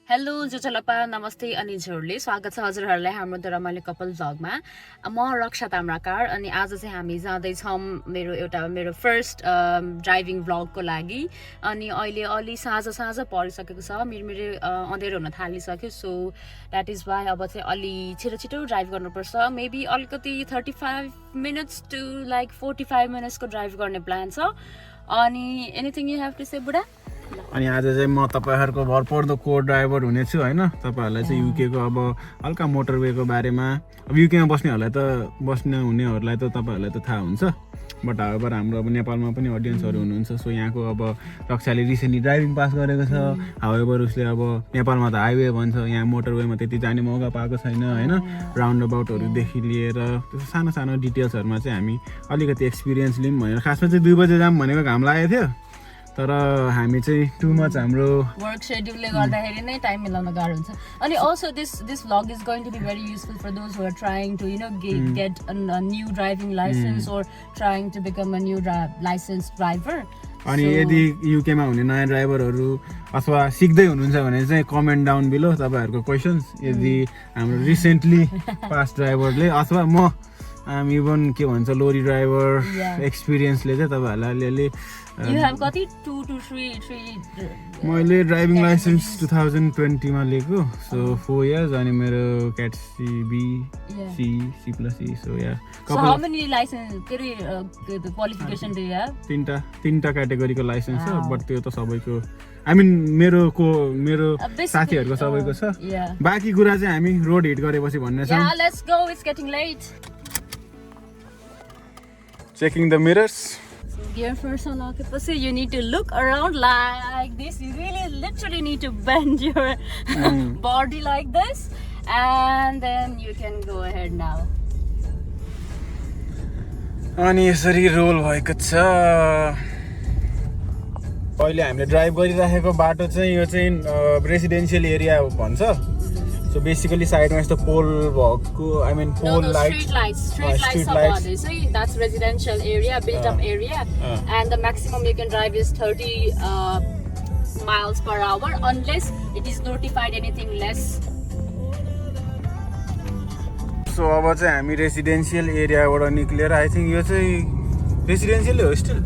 Hello जोचलपा नमस्ते अनि हजुरहरूले स्वागत छ हजुरहरूलाई हाम्रो द रमाइलो कपल भ्लगमा। म रक्षा ताम्राकार अनि आज चाहिँ हामी जाँदैछौँ मेरो फर्स्ट ड्राइभिङ भ्लगको लागि। अनि अहिले अलि साँझ परिसकेको छ, मिरमिरे अँधेरो हुन थालिसक्यो। सो द्याट इज वाइ अब चाहिँ अलि छिटो ड्राइभ गर्नुपर्छ। मेबी अलिकति 35 मिनट्स टु लाइक 45 मिनट्सको ड्राइभ गर्ने प्लान छ। अनि anything you have to say बुढा? अनि आज चाहिँ म तपाईहरुको भरपर्दो को ड्राइभर हुनेछु हैन। तपाईहरुलाई चाहिँ युके को अब हल्का मोटरवेको बारेमा, अब युके मा बस्ने हुनेहरुलाई त तपाईहरुलाई त थाहा हुन्छ, बट हाउएभर हाम्रो अब नेपालमा पनि अडियन्सहरु हुनुहुन्छ। सो यहाँको अब रक्षाले रिसेन्टली ड्राइभिङ पास गरेको छ। हाउएभर उसले अब नेपालमा त हाइवे भन्छ, यहाँ मोटरवेमा त्यति जाने मौका पाएको छैन हैन। राउन्ड अबाउटहरु देखि लिएर त्यस्तो सानो डिटेल्सहरुमा चाहिँ हामी अलिकति एक्सपिरियन्स लियौं भनेर खासमा चाहिँ 2 बजे जाम भनेको घाम लागेको थियो, तर हामी चाहिँ टु मच हाम्रो वर्क शेड्युलले गर्दाखेरि नै टाइम मिलाउन गाह्रो हुन्छ। अनि also this vlog is going to be very useful for those who are trying to get a new driving license or trying to become a new licensed driver. अनि यदि UK मा हुने नयाँ ड्राइभरहरु अथवा सिक्दै हुनुहुन्छ भने चाहिँ कमेन्ट डाउन बिलो तपाईहरुको क्वेशन्स। यदि हाम्रो रिसेन्टली पास ड्राइभरले अथवा म इभन के भन्छ लोरी ड्राइभर एक्सपिरियन्सले चाहिँ तपाईहरुलाई अलिअलि You have got it 2 to 3 मैले ड्राइभिङ लाइसेन्स 2020 मा लिएको। सो 4 इयर्स अनि मेरो CAT CB C+C so yeah So how many license the qualification do you have? तीनटा क्याटेगोरीको लाइसेन्स छ, बट त्यो त सबैको आई मिन मेरो साथीहरुको सबैको छ। बाकी कुरा चाहिँ हामी रोड हिट गरेपछि भन्ने छौं। Yeah, let's go, it's getting late. Checking the mirrors. Gear first on occupancy, you need to look around like this. You really literally need to bend your body like this, and then you can go ahead now. अनि यसरी role भएको छ। अहिले हामीले drive गरिराखेको बाटो चाहिँ यो चाहिँ रेसिडेन्शियल एरिया भन्छ। So basically साइडमा यस्तो पोल भएको, I mean pole street lights about this. So that's residential area, built up area, and the maximum you can drive is 30 miles per hour unless it is notified anything less. So अब चाहिँ हामी residential एरियाबाट निक्लेर I think यो चाहिँ residential हो still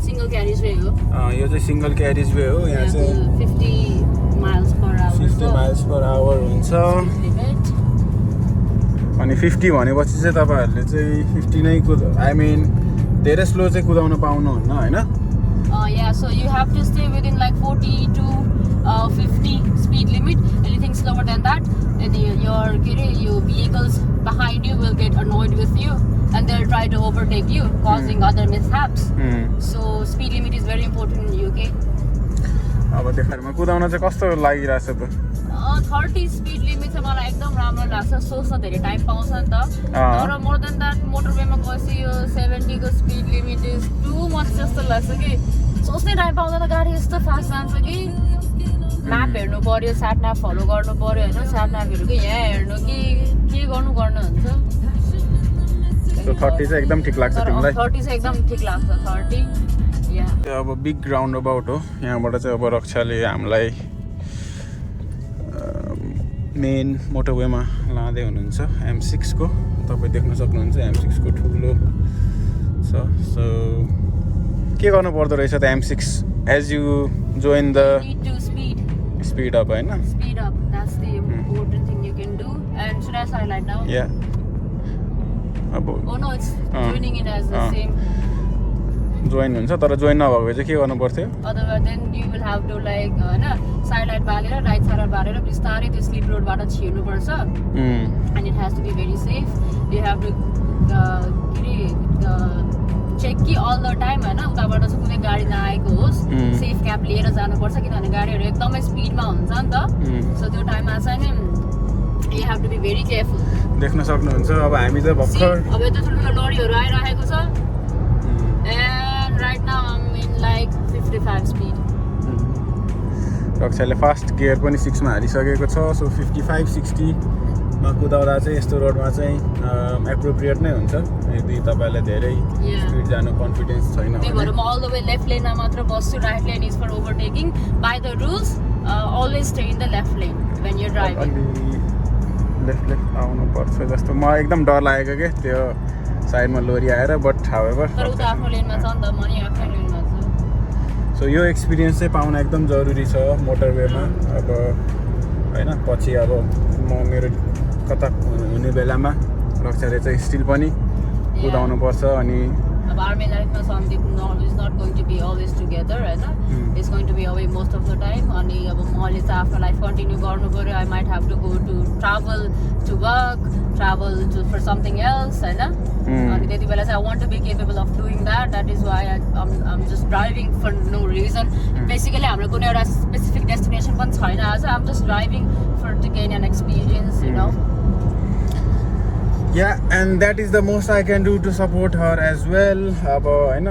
single carriage way हो। यो चाहिँ single carriage way हो। यहाँ चाहिँ 50 miles per hour 50 miles per hour हुन्छ। अनि 50 भनेपछि चाहिँ तपाईहरुले चाहिँ 50 नै आई मिन धेरै स्लो चाहिँ कुदाउन पाउनुहुन्न हैन। Yeah, so you have to stay within like 40 to 50 speed limit. Anything slower than that, then your vehicles behind you will get annoyed with you and they'll try to overtake you, causing other mishaps. So speed limit is very important in UK. अब देखारमा कुदाउन चाहिँ कस्तो लागिरहेछ त? 30 speed limit चाहिँ मलाई एकदम राम्रो लाग्छ। सोच्न धेरै टाइम पाउँछ नि त, तर मोर देन द्याट मोटरवेमा गएपछि यो 70 को speed limit is too much जस्तो लाग्छ कि सोच्नै टाइम पाउँदैन। गाडी यस्तो फास्ट जान्छ कि म्याप हेर्नु पर्यो, स्याटनाप फलो गर्नु पर्यो हैन। स्याटनापहरु कि यहाँ हेर्नु कि के गर्नु हुन्छ। सो 30 चाहिँ एकदम ठीक लाग्छ तिमीलाई? 30 चाहिँ एकदम ठीक लाग्छ। 30 त्यो अब बिग राउन्ड अबाउट हो। यहाँबाट चाहिँ अब रक्षाले हामीलाई मेन मोटरवेमा लाँदै हुनुहुन्छ M6 को। तपाईँ देख्न सक्नुहुन्छ M6 को ठुलो छ। सो के गर्नु पर्दो रहेछ त M6 as you join the speed up हैन? Speed up, that's the important thing you can do. And should I highlight now? Yeah. Oh no, it's joining it as the same. Join हुन्छ, तर join नभएको चाहिँ के गर्नु पर्थ्यो? Otherwise then you will have to like हैन side light बालेर right side बालेर बिस्तारै त्यो स्लिप रोडबाट छिर्नु पर्छ। And it has to be very safe. You have to check कि all the time हैन उताबाट चाहिँ कुनै गाडी नआएको होस्। सेफ क्याप लिएर जानुपर्छ किनभने गाडीहरु एकदमै स्पिडमा हुन्छ नि त। सो त्यो टाइममा चाहिँ नि you have to be very careful. देख्न सक्नुहुन्छ अब हामी चाहिँ भर्खर अब यता ठुलो लरीहरु आइराखेको छ। And right now I'm in like 55 speed. रक्षाले फास्ट गियर पनि 6 मा हालिसकेको छ। सो 55-60 मा कुदाउँदा चाहिँ यस्तो रोडमा चाहिँ एप्रोप्रिएट नै हुन्छ यदि तपाईलाई धेरै स्पिड जानु कन्फिडेन्स छैन भने। त्यही भएर म अल द वे लेफ्ट लेनमा मात्र बस्छु, right lane is for overtaking by the rules. always stay in the left lane when you're driving. Left आउनुपर्छ जस्तो म एकदम डर लागेको के त्यो साइडमा लोरी आएर बट हाउएभर तर उता आफ्नो लेनमा छ नि त म नि आफ्नै लेनमा छु सो यो एक्सपिरियन्स चाहिँ पाउन एकदम जरुरी छ मोटरवेमा अब होइन पछि अब म मेरो कता हुने बेलामा रक्षाले चाहिँ स्टिल पनि कुदाउनुपर्छ अनि अब आर्मी लाइफमा Sandeep is not going to be always together होइन is going to be away most of the time अनि अब मैले चाहिँ आफ्नो लाइफ कन्टिन्यू गर्नु पऱ्यो I might have to go to travel to work travel to for something else होइन अनि त्यति बेला चाहिँ I want to be capable of doing that is why I'm just driving for no reason basically हाम्रो कुनै एउटा specific destination पनि छैन आज I'm just driving for to gain an experience you know Yeah, and that is the most I can do to support her as well. अब होइन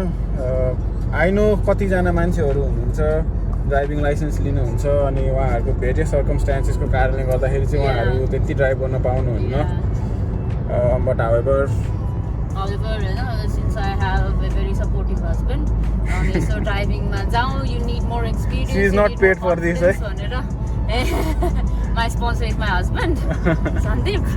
I know कतिजना मान्छेहरू हुनुहुन्छ ड्राइभिङ लाइसेन्स लिनुहुन्छ अनि उहाँहरूको भेरियस सर्कमस्टान्सेसको कारणले गर्दाखेरि चाहिँ उहाँहरू त्यति ड्राइभ गर्न पाउनुहुन्न but however since I have a very supportive husband so ड्राइभिङमा जाउँ you need more experience she is not paid for this भनेर my sponsor is my husband Sandeep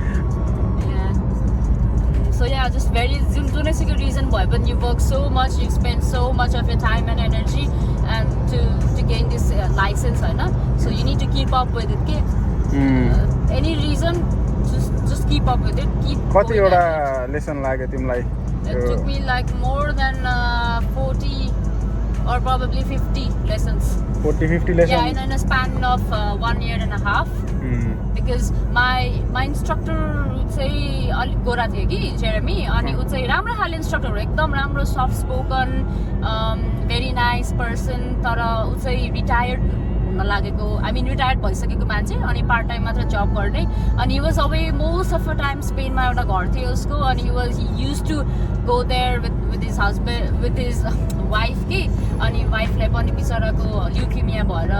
so yeah just very जुनै सुकै reason भए पनि you work so much you spend so much of your time and energy and to gain this license होइन so you need to keep up with it के any reason just keep up with it keep कति एउटा lesson लाग्यो तिमीलाई it took me like more than 40 or probably 50 lessons 40-50 lessons yeah in a span of 1.5 years because my instructor चाहिँ अलिक गोरा थियो कि जेरेमी अनि ऊ चाहिँ राम्रो खाले इन्स्ट्रक्टर हो एकदम राम्रो soft spoken very nice person तर ऊ चाहिँ रिटायर्ड हुन लागेको आई मिन रिटायर्ड भइसकेको मान्छे अनि पार्ट टाइम मात्र जब गर्ने अनि he was away most of the time स्पेनमा एउटा घर थियो उसको अनि he used to go there with his husband with his wife कि अनि वाइफलाई पनि बिचराको ल्युकेमिया भएर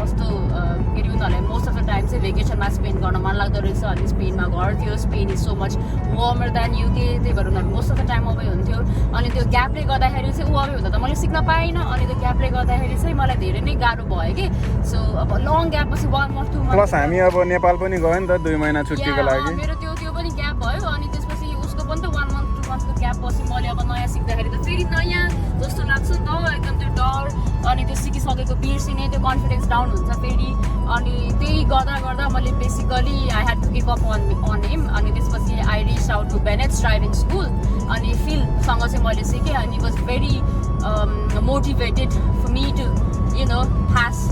कस्तो के अरे उनीहरूलाई मोस्ट अफ द टाइम चाहिँ भेकेसनमा स्पेन्ड गर्न मन लाग्दो रहेछ अनि स्पेनमा घर थियो Spain is so much warmer than UK त्यही भएर उनीहरू most of the time away हुन्थ्यो अनि त्यो ग्यापले गर्दाखेरि चाहिँ ऊ अवे हुँदा त मैले सिक्न पाइनँ अनि त्यो ग्यापले गर्दाखेरि चाहिँ मलाई धेरै नै गाह्रो भयो कि सो अब लङ ग्याप पछि 1 month 2 month प्लस हामी अब नेपाल पनि गयो नि त 2 महिना छुट्टीको लागि मेरो त्यो पनि ग्याप भयो अनि त्यसपछि उसको पनि त 1 month 2 monthको ग्याप पछि मैले अब नयाँ सिक्दाखेरि त फेरि नयाँ जस्तो लाग्छ नि त एकदम त्यो डर अनि त्यो सिकिसकेको बिर्सिने त्यो कन्फिडेन्स डाउन हुन्छ फेरि अनि त्यही गर्दा मैले basically I had to give up on him अनि त्यसपछि I reach out to Bennett's driving school अनि फिलसँग चाहिँ मैले सिकेँ अनि was very motivated for me to you know pass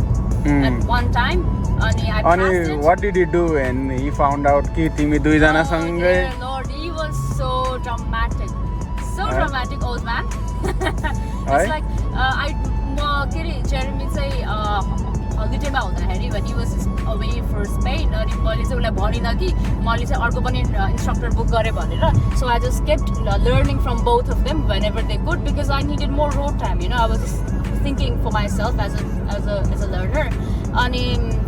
at one time अनि I passed it. What did he do when he found out कि तिमी दुई जना सँगै Lord, he was so dramatic, dramatic old man. It's like के अरे Jeremy चाहिँ हलिडेमा हुँदाखेरि when he was away for Spain अनि मैले चाहिँ उसलाई भनिनँ कि मैले चाहिँ अर्को पनि इन्स्ट्रक्टर बुक गरेँ भनेर so I just kept learning from both of them whenever they could because I needed more road time, you know. I was just thinking for myself as a learner. And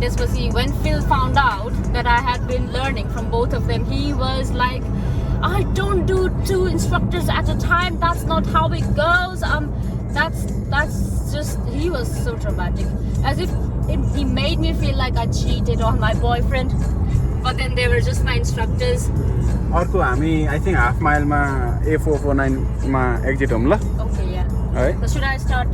त्यसपछि when Phil found out that I had been learning from both of them, he was like, I don't do 2 instructors at a time. That's not how it goes. That's just, he was so dramatic. As if he made me feel like I cheated on my boyfriend. But then they were just my instructors. अर्को हामी I think half mile मा A449 मा exit home ल Okay, yeah. है So should I start?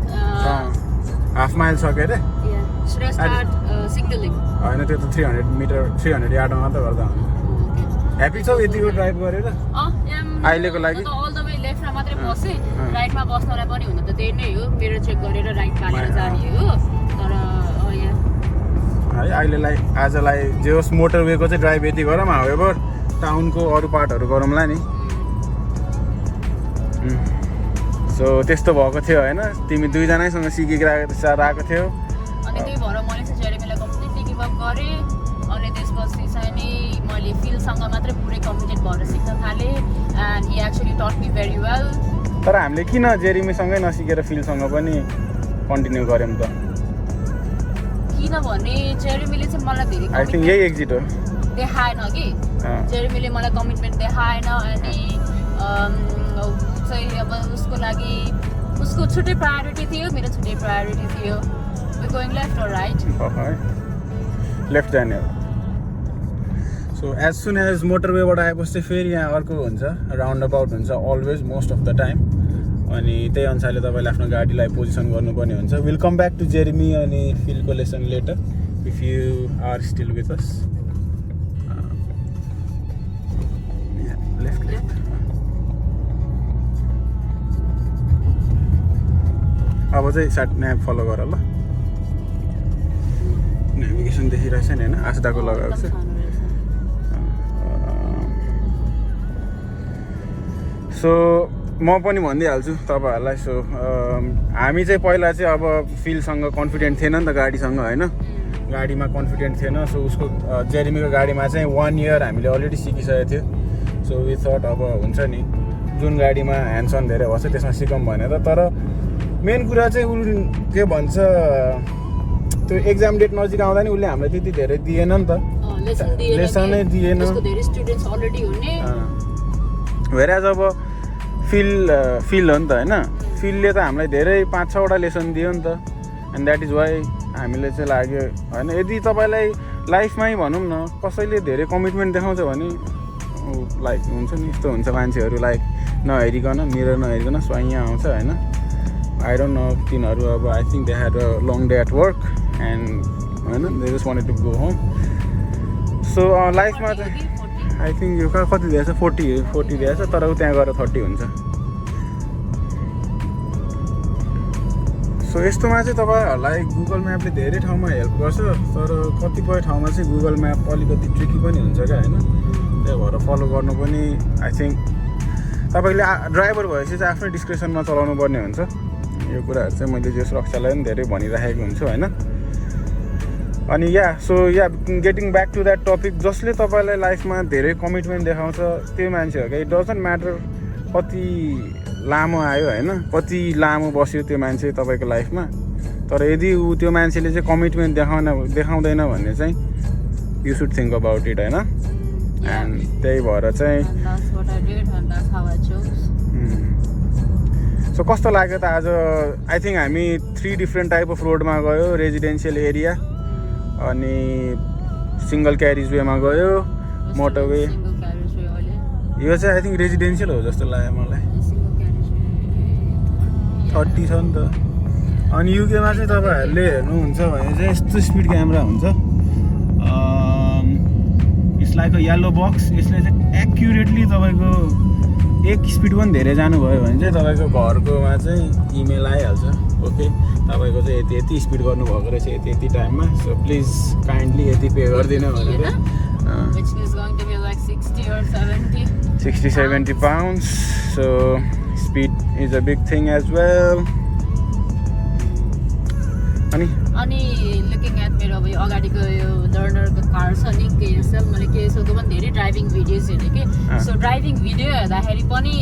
Half mile सकेर Yeah. Should I start signaling? होइन त्यो त 300 मिटर 300 यार्डमा मात्र गर्दा हुन्छ ह्याप्पी छौ यतिको ड्राइभ गरेर अहिलेको लागि अल द वे लेफ्टमा मात्रै बसेँ राइटमा बस्नलाई पनि हुन त त्यही नै हो मेरो चेक गरेर राइट पालेर जाने हो तर है अहिलेलाई आजलाई जे होस् मोटरवेको चाहिँ ड्राइभ यति गरौँ हाउएभर टाउनको अरू पार्टहरू गरौँला नि सो त्यस्तो भएको थियो होइन तिमी दुईजनासँग सिकिरहेको थियो अनि त्यही भएर मैले चाहिँ जेरेमीलाई कम्प्लिटली गिभ अप गरेँ अनि त्यसपछि चाहिँ नि मैले फिलसँग मात्रै पुरै कमिटेड भएर सिक्न थालेँ एन्ड ही एक्चुअली टट मी भेरी वेल तर हामीले किन जेरेमीसँगै नसिकेर फिलसँग पनि कन्टिन्यू गऱ्यौँ त किनभने जेरेमीले चाहिँ मलाई धेरै आई थिङ्क यही एक्जिट हो देखाएन कि जेरेमीले मलाई कमिटमेन्ट देखाएन अनि चाहिँ अब उसको लागि उसको छुट्टै प्रायोरिटी थियो मेरो छुट्टै प्रायोरिटी थियो going left or right left जाने हो। सो एज सुन एज मोटरवेबाट आएपछि फेरि यहाँ अर्को हुन्छ, राउन्ड अबाउट हुन्छ always most of the time. अनि त्यही अनुसारले तपाईँले आफ्नो गाडीलाई पोजिसन गर्नुपर्ने हुन्छ। Will come back to Jeremy अनि फिलको lesson later if you are still with us. Left left अब चाहिँ साट म्याप फलो गर ल। नेभिगेसन देखिरहेछ नि होइन, आसदाको लगाएको छ। सो म पनि भनिदिइहाल्छु तपाईँहरूलाई। सो हामी चाहिँ पहिला चाहिँ अब फिलसँग कन्फिडेन्ट थिएन नि त गाडीसँग होइन, गाडीमा कन्फिडेन्ट थिएन। सो उसको जेरेमीको गाडीमा चाहिँ 1 इयर हामीले अलरेडी सिकिसकेको थियो। सो वी थट अब हुन्छ नि जुन गाडीमा ह्यान्ड्स अन धेरै भन्छ त्यसमा सिकौँ भनेर। तर मेन कुरा चाहिँ उ के भन्छ त्यो एक्जाम डेट नजिक आउँदा नि उसले हामीलाई त्यति धेरै दिएन नि त, लेसनै दिएन। वेराज अब फिल हो नि त होइन, फिलले त हामीलाई धेरै 5-6वटा लेसन दियो नि त। एन्ड द्याट इज वाइ हामीले चाहिँ लाग्यो होइन। यदि तपाईँलाई लाइफमै भनौँ न कसैले धेरै कमिटमेन्ट देखाउँछ भने लाइक हुन्छ नि यस्तो हुन्छ मान्छेहरू लाइक नहेरिकन मिरर नहेरिकन स्वाइँ आउँछ होइन। आई डोन्ट नो तिनीहरू अब I think they had a long day at work and होइन they just wanted to go home. So लाइफमा चाहिँ आई थिङ्क यो कति दिएछ 40 दिएछ, तर त्यहाँ गएर 30 हुन्छ। सो यस्तोमा चाहिँ तपाईँहरूलाई गुगल म्यापले धेरै ठाउँमा हेल्प गर्छ, तर कतिपय ठाउँमा चाहिँ गुगल म्याप अलिकति ट्रिकी पनि हुन्छ क्या होइन। त्यही भएर फलो गर्नु पनि आई थिङ्क तपाईँले ड्राइभर भएपछि चाहिँ आफ्नै डिस्क्रिप्सनमा चलाउनु पर्ने हुन्छ। यो कुराहरू चाहिँ मैले जो सुरक्षालाई पनि धेरै भनिराखेको हुन्छु होइन। अनि getting back to that topic, जसले तपाईँलाई लाइफमा धेरै कमिटमेन्ट देखाउँछ त्यो मान्छे हो क्या। इट डजन्ट म्याटर कति लामो आयो होइन, कति लामो बस्यो त्यो मान्छे तपाईँको लाइफमा, तर यदि ऊ त्यो मान्छेले चाहिँ कमिटमेन्ट देखाउँदैन भने चाहिँ you should think about it होइन। एन्ड त्यही भएर चाहिँ सो कस्तो लाग्यो त आज? आई थिङ्क हामी 3 डिफ्रेन्ट टाइप अफ रोडमा गयो, रेजिडेन्सियल एरिया अनि सिङ्गल क्यारिजवेमा गयो, मोटरवे। यो चाहिँ आई थिङ्क रेजिडेन्सियल हो जस्तो लाग्यो मलाई, 30 छ नि त। अनि युकेमा चाहिँ तपाईँहरूले हेर्नुहुन्छ भने चाहिँ यस्तो स्पिड क्यामेरा हुन्छ, it's like a yellow box. यसले चाहिँ एक्युरेटली तपाईँको 1 स्पिड पनि धेरै जानुभयो भने चाहिँ तपाईँको घरकोमा चाहिँ इमेल आइहाल्छ, ओके तपाईँको चाहिँ यति स्पिड गर्नुभएको रहेछ यति टाइममा, सो प्लिज काइन्डली यति पे गरिदिनु भनेर। 60-70 pounds, so speed is a big thing as well. अनि लुकिङ एट मेरो अब यो अगाडिको यो लर्नरको कार छ नि केएसएल, मैले केएसएलको पनि धेरै ड्राइभिङ भिडियोज हेरेँ कि। सो ड्राइभिङ भिडियो हेर्दाखेरि पनि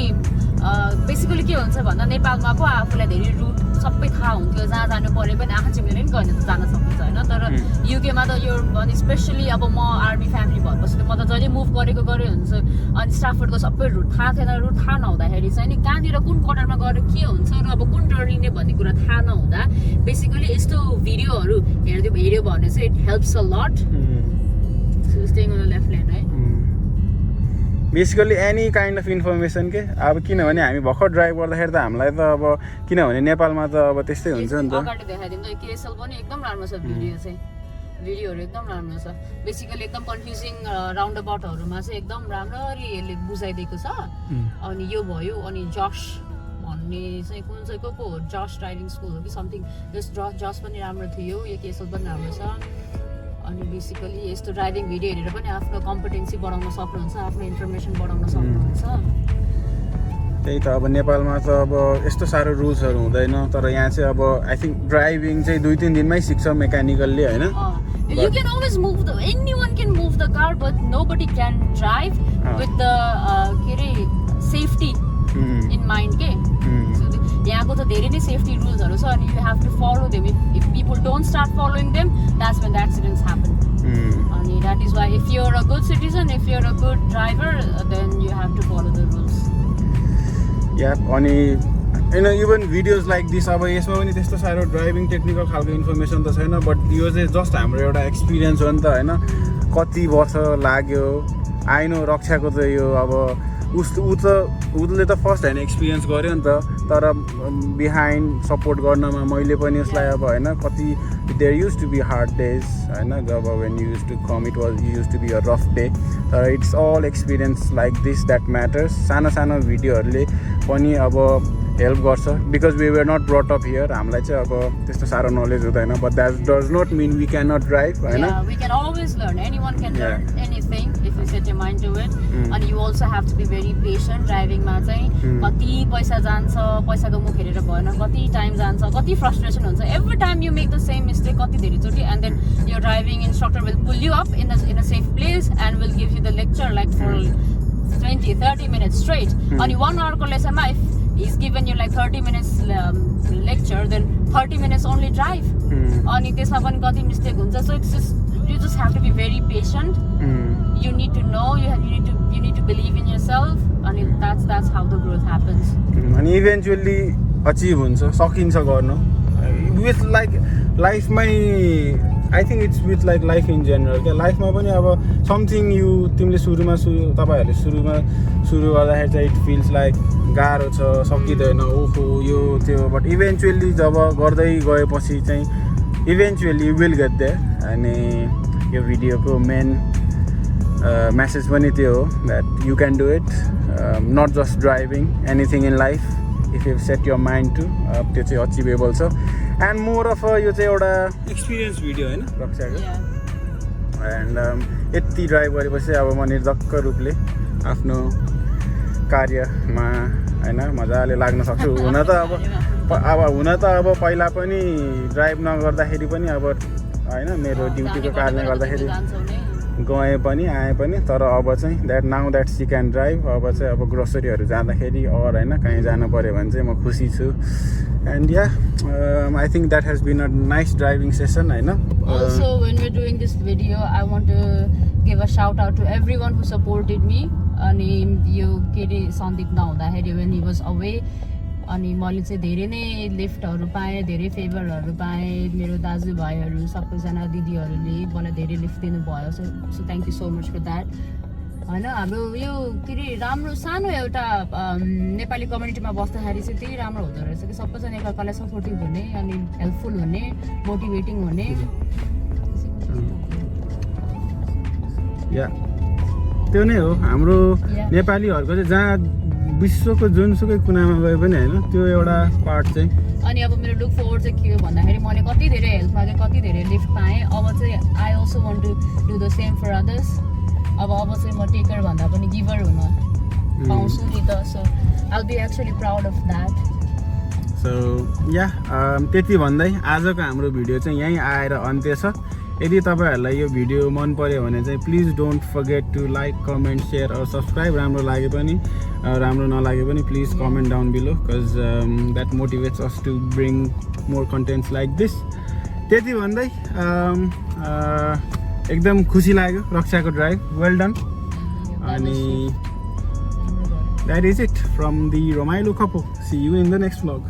बेसिकली के हुन्छ भन्दा नेपालमा पो आफूलाई धेरै रुट सबै थाहा हुन्थ्यो, जहाँ जानु पऱ्यो पनि आँखा चिम्लेर पनि गएर जान सकिन्छ होइन। तर युकेमा त यो अनि स्पेसली अब म आर्मी फ्यामिली भएपछि त म त जहिले मुभ गरेको हुन्छ, अनि स्टाफवर्डको सबै रुट थाहा थिएन। रुट थाहा नहुँदाखेरि चाहिँ नि कहाँनिर कुन कर्नरमा गएर के हुन्छ र अब कुन टर्निङ भन्ने कुरा थाहा नहुँदा बेसिकली यस्तो भिडियोहरू हेऱ्यो भने चाहिँ it helps a lot. So staying on the left lane है, basically any kind of information के। अब किनभने हामी भर्खर ड्राइभ गर्दाखेरि त हामीलाई त अब किनभने नेपालमा त अब त्यस्तै हुन्छ नि त। अगाडि देखाइदिउँ त केएसएल पनि एकदम राम्रो छ, भिडियोहरू एकदम राम्रो छ। बेसिकली एकदम कन्फ्युजिङ राउन्ड अबाउटहरूमा चाहिँ एकदम राम्ररी यसले बुझाइदिएको छ। अनि यो भयो, अनि जस भन्ने चाहिँ कुन चाहिँ को हो, जस ड्राइभिङ स्कुल हो कि समथिङ, जस पनि राम्रो थियो, यो केएसएल पनि राम्रो छ। अनि बेसिकली यस्तो ड्राइभिङ भिडियो हेरेर पनि आफ्नो कम्पिटेन्सी बढाउन सक्नुहुन्छ, आफ्नो इन्फर्मेसन बढाउन सक्नुहुन्छ। त्यही त अब नेपालमा त अब यस्तो साह्रो रुल्सहरू हुँदैन, तर यहाँ चाहिँ अब आई थिङ्क ड्राइभिङ चाहिँ 2-3 दिनमै सिक्छ मेकानिकल्ली होइन। You can always move anyone can move the car, but nobody can drive with the safety in mind के। यहाँको त धेरै नै सेफ्टी रुल्सहरू छ, अनि you have to follow them. If people don't start following them that's when the accidents happen. अनि that is why if you are a good citizen, if you are a good driver, then you have to follow the rules. या अनि होइन even videos like this अब यसमा पनि त्यस्तो साह्रो driving technical खालको इन्फर्मेसन त छैन, बट यो चाहिँ जस्ट हाम्रो एउटा एक्सपिरियन्स हो नि त होइन। कति वर्ष लाग्यो आइनो रक्षाको त यो अब उसले त फर्स्ट ह्यान्ड एक्सपिरियन्स गर्यो नि त, तर बिहाइन्ड सपोर्ट गर्नमा मैले पनि उसलाई अब होइन कति there use to be hard days होइन, जब when you use to come it was use to be a rough day, तर it's all experience like this that matters. सानो सानो भिडियोहरूले पनि अब हेल्प गर्छ, because we were not brought up here, हामीलाई चाहिँ अब त्यस्तो साह्रो नलेज हुँदैन, but that does not mean we can not drive होइन। We can always learn. Anyone can learn anything if you set your mind to it. And you also have to be very patient. Driving मा चाहिँ कति पैसा जान्छ, पैसाको मुख हेरेर भएन, कति टाइम जान्छ, कति फ्रस्ट्रेसन हुन्छ। Every time you make the same mistake कति धेरैचोटि, and then your driving instructor will pull you up in a safe place and will give you the lecture like for 20-30 minutes straight. अनि 1 hour को लेसनमा if he's given you like 30 minutes lecture, then 30 minutes only drive. अनि त्यसमा पनि कति mistake हुन्छ। So it's just you just have to be very patient. You need to know, you need to believe in yourself, and that's how the growth happens. अनि eventually achieve हुन्छ, सकिन्छ गर्नु with like लाइफमै। I think it's with like life in general क्या, लाइफमा पनि अब something तिमीले तपाईँहरूले सुरु गर्दाखेरि चाहिँ इट फिल्स लाइक गाह्रो छ, सकिँदैन, ओहो यो त्यो, बट इभेन्चुअली जब गर्दै गएपछि चाहिँ eventually you will get there. अनि यो भिडियोको मेन मेसेज पनि त्यो हो that you can do it, not just driving, anything in life if you set your mind to, त्यो चाहिँ अचिभेबल छ। एन्ड मोर अफ यो चाहिँ एउटा एक्सपिरियन्स भिडियो होइन रक्षाको। एन्ड यति ड्राइभ गरेपछि अब म निर्धक्क रूपले आफ्नो कार्यमा होइन मजाले लाग्न सक्छु। हुन त अब पहिला पनि ड्राइभ नगर्दाखेरि पनि अब होइन मेरो ड्युटीको कारणले गर्दाखेरि गएँ पनि आएँ पनि, तर अब चाहिँ now that she can drive, अब चाहिँ अब ग्रोसरीहरू जाँदाखेरि और होइन कहीँ जानु पऱ्यो भने चाहिँ म खुसी छु। And yeah I think that has been a nice driving session होइन। Also when we're doing this video, I want to give a shout out to everyone who supported me. अनि यो के अरे सन्दीप नहुँदाखेरि when he was away, अनि मैले चाहिँ धेरै नै लिफ्टहरू पाएँ, धेरै फेभरहरू पाएँ। मेरो दाजुभाइहरू सबैजना दिदीहरूले मलाई धेरै लिफ्ट दिनुभयो, so thank you so much for that होइन। हाम्रो यो के अरे राम्रो सानो एउटा नेपाली कम्युनिटीमा बस्दाखेरि चाहिँ त्यही राम्रो हुँदो रहेछ कि सबैजना एकअर्कालाई सपोर्टिभ हुने, अनि हेल्पफुल हुने, मोटिभेटिङ हुने। या त्यो नै हो हाम्रो नेपालीहरूको चाहिँ, जहाँ विश्वको जुनसुकै कुनामा गए पनि होइन, त्यो एउटा पार्ट चाहिँ। अनि अब मेरो लुक फरवर्ड चाहिँ के हो भन्दाखेरि मैले कति धेरै हेल्प मागेँ, कति धेरै लिफ्ट पाएँ। अब चाहिँ I also want to do the same for others. अब चाहिँ म टेकर भन्दा पनि गिभर हुन पाउँछु नि त, so I be actually proud of that. So yeah त्यति भन्दै आजको हाम्रो भिडियो चाहिँ यहीँ आएर अन्त्य छ। यदि तपाईँहरूलाई यो भिडियो मन पर्यो भने चाहिँ please don't forget to like, comment, share और सब्सक्राइब। राम्रो लागे पनि राम्रो नलागे पनि please comment down below, because that motivates us to bring more contents like this. त्यति भन्दै एकदम खुसी लाग्यो रक्षाको ड्राइभ, वेल डन। अनि that is it from the रमाइलो couple. See you in the next vlog.